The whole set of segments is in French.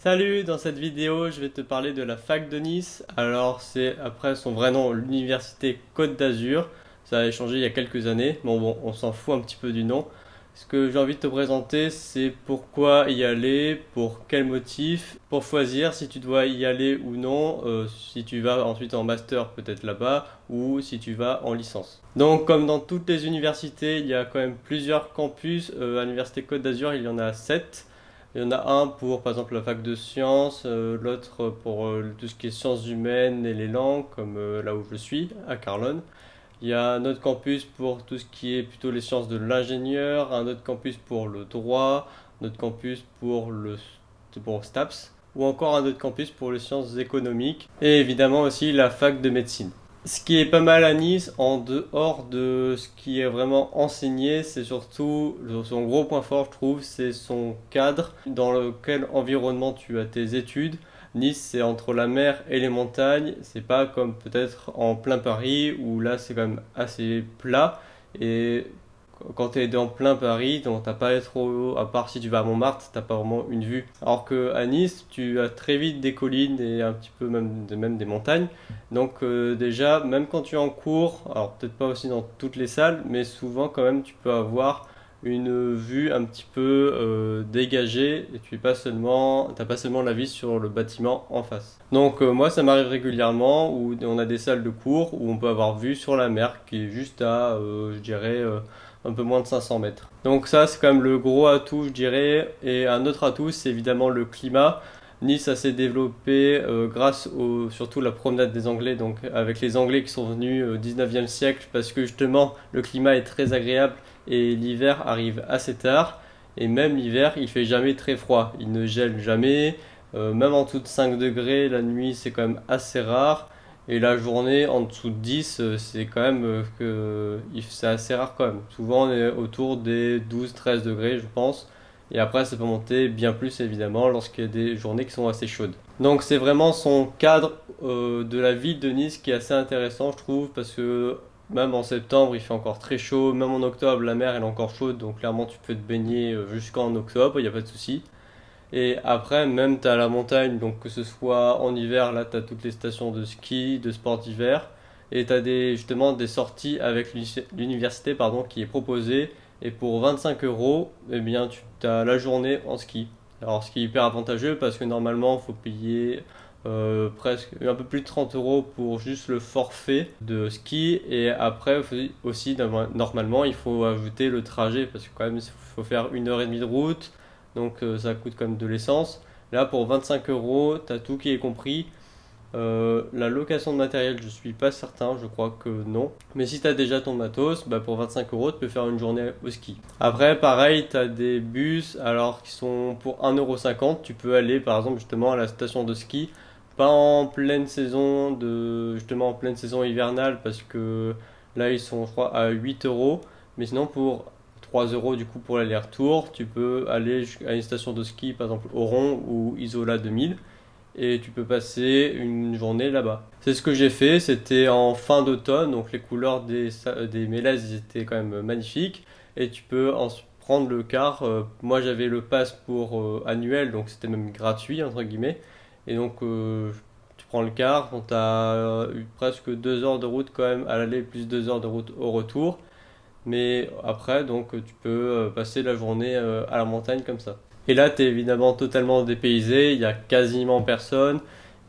Salut, dans cette vidéo, je vais te parler de la fac de Nice. Alors, c'est après son vrai nom, l'Université Côte d'Azur. Ça a changé il y a quelques années. Bon, on s'en fout un petit peu du nom. Ce que j'ai envie de te présenter, c'est pourquoi y aller, pour quel motif, pour choisir si tu dois y aller ou non, si tu vas ensuite en master peut-être là-bas, ou si tu vas en licence. Donc, comme dans toutes les universités, il y a quand même plusieurs campus. À l'Université Côte d'Azur, il y en a 7. Il y en a un pour, par exemple, la fac de sciences, l'autre pour tout ce qui est sciences humaines et les langues, comme là où je suis, à Carlon. Il y a un autre campus pour tout ce qui est plutôt les sciences de l'ingénieur, un autre campus pour le droit, un autre campus pour STAPS, ou encore un autre campus pour les sciences économiques, et évidemment aussi la fac de médecine. Ce qui est pas mal à Nice, en dehors de ce qui est vraiment enseigné, c'est surtout son gros point fort, je trouve, c'est son cadre dans lequel environnement tu as tes études. Nice, c'est entre la mer et les montagnes. C'est pas comme peut-être en plein Paris où là c'est quand même assez plat. Et quand tu es dans plein Paris, donc t'as pas trop, à part si tu vas à Montmartre, t'as pas vraiment une vue. Alors que à Nice, tu as très vite des collines et un petit peu même des montagnes. Donc déjà, même quand tu es en cours, alors peut-être pas aussi dans toutes les salles, mais souvent quand même tu peux avoir une vue un petit peu dégagée et t'as pas seulement la vue sur le bâtiment en face. Donc moi ça m'arrive régulièrement où on a des salles de cours où on peut avoir vue sur la mer qui est juste à je dirais un peu moins de 500 mètres. Donc ça c'est quand même le gros atout je dirais. Et un autre atout c'est évidemment le climat. Nice a s'est développé grâce surtout la promenade des Anglais, donc avec les Anglais qui sont venus au 19e siècle, parce que justement le climat est très agréable et l'hiver arrive assez tard. Et même l'hiver, il fait jamais très froid, il ne gèle jamais, même en dessous de 5 degrés, la nuit c'est quand même assez rare. Et la journée en dessous de 10, c'est quand même c'est assez rare quand même. Souvent on est autour des 12-13 degrés, je pense. Et après, ça peut monter bien plus évidemment lorsqu'il y a des journées qui sont assez chaudes. Donc c'est vraiment son cadre de la ville de Nice qui est assez intéressant, je trouve, parce que même en septembre, il fait encore très chaud. Même en octobre, la mer elle est encore chaude, donc clairement tu peux te baigner jusqu'en octobre, il n'y a pas de souci. Et après, même tu as la montagne, donc que ce soit en hiver, là tu as toutes les stations de ski, de sport d'hiver, et tu as justement des sorties avec l'université pardon, qui est proposée, et pour 25 euros, eh bien tu as la journée en ski. Alors ce qui est hyper avantageux parce que normalement il faut payer presque un peu plus de 30 euros pour juste le forfait de ski, et après aussi normalement il faut ajouter le trajet parce que quand même il faut faire 1 heure et demie de route, donc ça coûte quand même de l'essence. Là pour 25 euros, t'as tout qui est compris. La location de matériel, je suis pas certain, je crois que non. Mais si t'as déjà ton matos, bah pour 25 euros, tu peux faire une journée au ski. Après, pareil, t'as des bus, alors qui sont pour 1,50 €. Tu peux aller par exemple justement à la station de ski, pas en pleine saison justement en pleine saison hivernale, parce que là ils sont, je crois, à 8 euros. Mais sinon pour 3 euros du coup pour l'aller-retour, tu peux aller à une station de ski, par exemple Oron ou Isola 2000, et tu peux passer une journée là-bas. C'est ce que j'ai fait, c'était en fin d'automne, donc les couleurs des mélèzes étaient quand même magnifiques, et tu peux prendre le car. Moi j'avais le pass pour annuel, donc c'était même gratuit entre guillemets, et donc tu prends le car, on t'a eu presque 2 heures de route quand même à l'aller, plus 2 heures de route au retour, mais après donc tu peux passer la journée à la montagne comme ça. Et là, tu es évidemment totalement dépaysé, il y a quasiment personne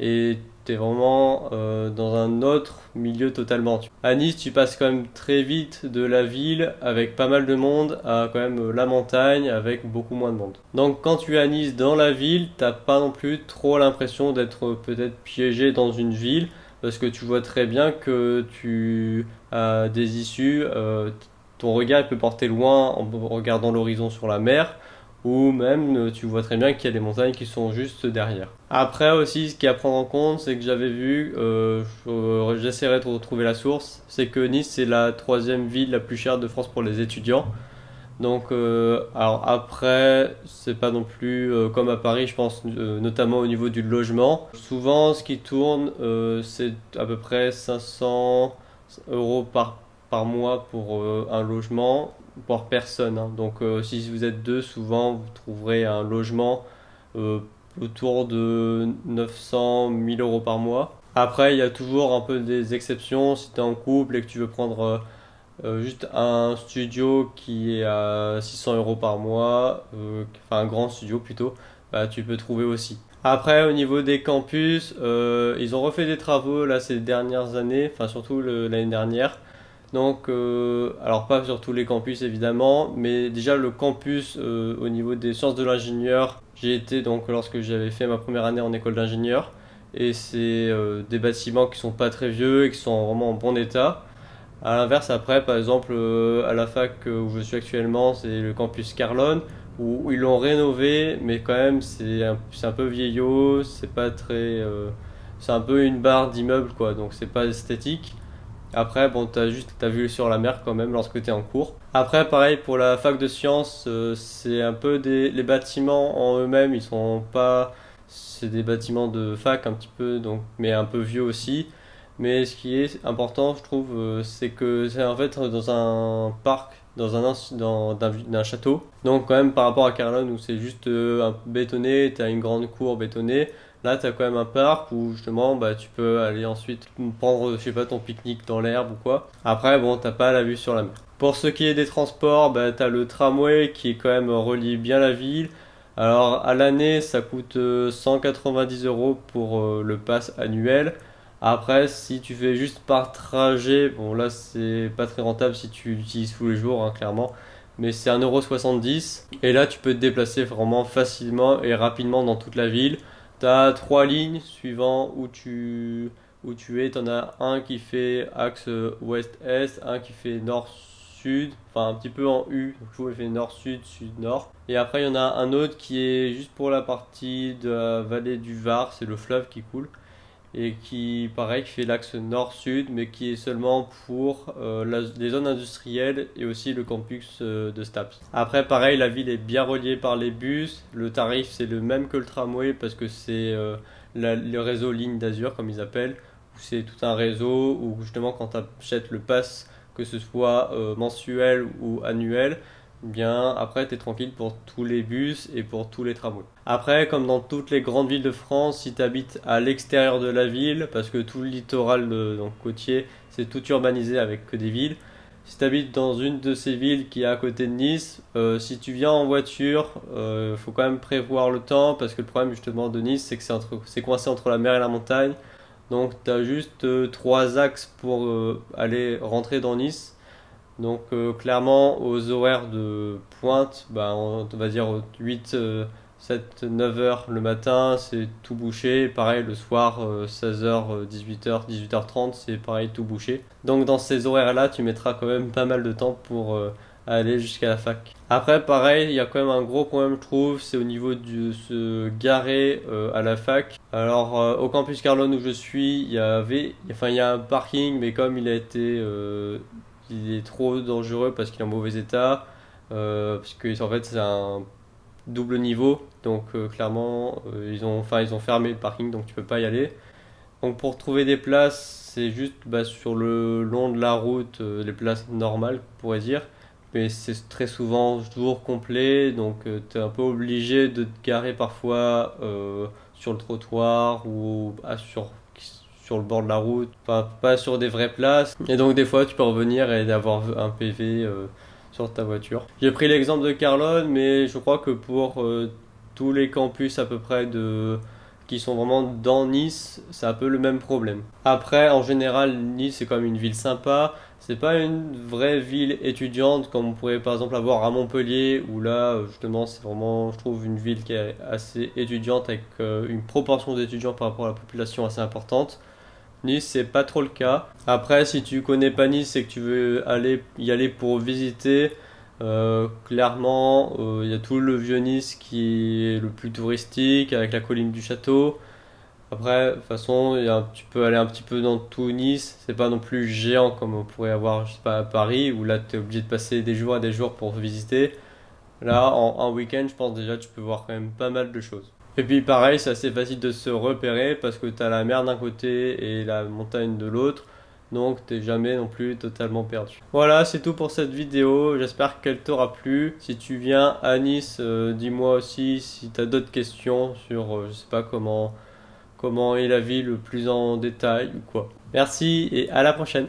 et tu es vraiment dans un autre milieu totalement. À Nice, tu passes quand même très vite de la ville avec pas mal de monde à quand même la montagne avec beaucoup moins de monde. Donc quand tu es à Nice dans la ville, t'as pas non plus trop l'impression d'être peut-être piégé dans une ville, parce que tu vois très bien que tu as des issues. Ton regard il peut porter loin en regardant l'horizon sur la mer, ou même tu vois très bien qu'il y a des montagnes qui sont juste derrière. Après aussi, ce qu'il y a à prendre en compte, c'est que j'avais vu, j'essaierai de retrouver la source, c'est que Nice c'est la troisième ville la plus chère de France pour les étudiants. Donc, alors après, c'est pas non plus comme à Paris, je pense, notamment au niveau du logement. Souvent, ce qui tourne, c'est à peu près 500 euros par mois pour un logement, par personne, hein. Donc, si vous êtes deux, souvent, vous trouverez un logement euh, autour de 900 000 € par mois. Après, il y a toujours un peu des exceptions si tu es en couple et que tu veux prendre juste un studio qui est à 600 € par mois, enfin un grand studio plutôt, bah, tu peux trouver aussi. Après, au niveau des campus, ils ont refait des travaux là ces dernières années, enfin surtout l'année dernière. Donc, alors pas sur tous les campus évidemment, mais déjà le campus au niveau des sciences de l'ingénieur, j'y étais donc lorsque j'avais fait ma première année en école d'ingénieur, et c'est des bâtiments qui sont pas très vieux et qui sont vraiment en bon état. À l'inverse, après, par exemple, à la fac où je suis actuellement, c'est le campus Carlone, où ils l'ont rénové, mais quand même, c'est un peu vieillot, c'est pas très. C'est un peu une barre d'immeuble, quoi, donc c'est pas esthétique. Après, bon, t'as vue sur la mer quand même lorsque t'es en cours. Après, pareil, pour la fac de sciences, c'est un peu les bâtiments en eux-mêmes, ils sont pas. C'est des bâtiments de fac un petit peu, donc, mais un peu vieux aussi. Mais ce qui est important, je trouve, c'est que c'est en fait dans un parc, d'un château. Donc quand même par rapport à Carlone où c'est juste un bétonné, t'as une grande cour bétonnée. Là, t'as quand même un parc où justement, bah, tu peux aller ensuite prendre, je sais pas, ton pique-nique dans l'herbe ou quoi. Après, bon, t'as pas la vue sur la mer. Pour ce qui est des transports, bah, t'as le tramway qui est quand même relie bien la ville. Alors à l'année, ça coûte 190 € pour le pass annuel. Après, si tu fais juste par trajet, bon là c'est pas très rentable si tu l'utilises tous les jours, hein, clairement. Mais c'est 1,70 €. Et là, tu peux te déplacer vraiment facilement et rapidement dans toute la ville. Tu as trois lignes suivant où tu es. Tu en as un qui fait axe ouest-est, un qui fait nord-sud, enfin un petit peu en U. Donc, tu vois, il fait nord-sud, sud-nord. Et après, il y en a un autre qui est juste pour la partie de la vallée du Var, c'est le fleuve qui coule et qui, pareil, qui fait l'axe nord-sud, mais qui est seulement pour les zones industrielles et aussi le campus de Staps. Après, pareil, la ville est bien reliée par les bus. Le tarif, c'est le même que le tramway parce que c'est le réseau ligne d'Azur, comme ils appellent, où c'est tout un réseau où justement, quand tu achètes le pass, que ce soit mensuel ou annuel, bien après tu es tranquille pour tous les bus et pour tous les tramways. Après, comme dans toutes les grandes villes de France, si tu habites à l'extérieur de la ville, parce que tout le littoral donc côtier, c'est tout urbanisé avec que des villes. Si tu habites dans une de ces villes qui est à côté de Nice, si tu viens en voiture, faut quand même prévoir le temps parce que le problème justement de Nice, c'est que c'est coincé entre la mer et la montagne. Donc tu as juste trois axes pour aller rentrer dans Nice. Donc clairement aux horaires de pointe, bah, on va dire 8, 7, 9 heures le matin, c'est tout bouché. Pareil le soir, 16 h, 18 h, 18 h 30, c'est pareil tout bouché. Donc dans ces horaires-là, tu mettras quand même pas mal de temps pour aller jusqu'à la fac. Après pareil, il y a quand même un gros problème je trouve, c'est au niveau de se garer à la fac. Alors au campus Carlone où je suis, il y a un parking, mais comme il a été il est trop dangereux parce qu'il est en mauvais état, parce que en fait c'est un double niveau, donc clairement ils ont fermé le parking donc tu peux pas y aller. Donc pour trouver des places, c'est juste bah, sur le long de la route, les places normales on pourrait dire, mais c'est très souvent jour complet, donc tu es un peu obligé de te garer parfois sur le trottoir ou sur le bord de la route, enfin pas sur des vraies places. Et donc des fois tu peux revenir et avoir un PV sur ta voiture. J'ai pris l'exemple de Carlone, mais je crois que pour tous les campus à peu près qui sont vraiment dans Nice, c'est un peu le même problème. Après, en général, Nice c'est quand même une ville sympa. C'est pas une vraie ville étudiante comme on pourrait par exemple avoir à Montpellier, où là justement c'est vraiment, je trouve, une ville qui est assez étudiante avec une proportion d'étudiants par rapport à la population assez importante. Nice, c'est pas trop le cas. Après, si tu connais pas Nice et que tu veux y aller pour visiter, clairement, il y a tout le vieux Nice qui est le plus touristique avec la colline du château. Après, de toute façon, tu peux aller un petit peu dans tout Nice. C'est pas non plus géant comme on pourrait avoir, je sais pas, à Paris où là tu es obligé de passer des jours et des jours pour visiter. Là, en week-end, je pense déjà tu peux voir quand même pas mal de choses. Et puis pareil, c'est assez facile de se repérer parce que tu as la mer d'un côté et la montagne de l'autre. donc t'es jamais non plus totalement perdu. Voilà, c'est tout pour cette vidéo, j'espère qu'elle t'aura plu. Si tu viens à Nice, dis-moi aussi si t'as d'autres questions sur, je sais pas comment est la ville plus en détail ou quoi. Merci et à la prochaine.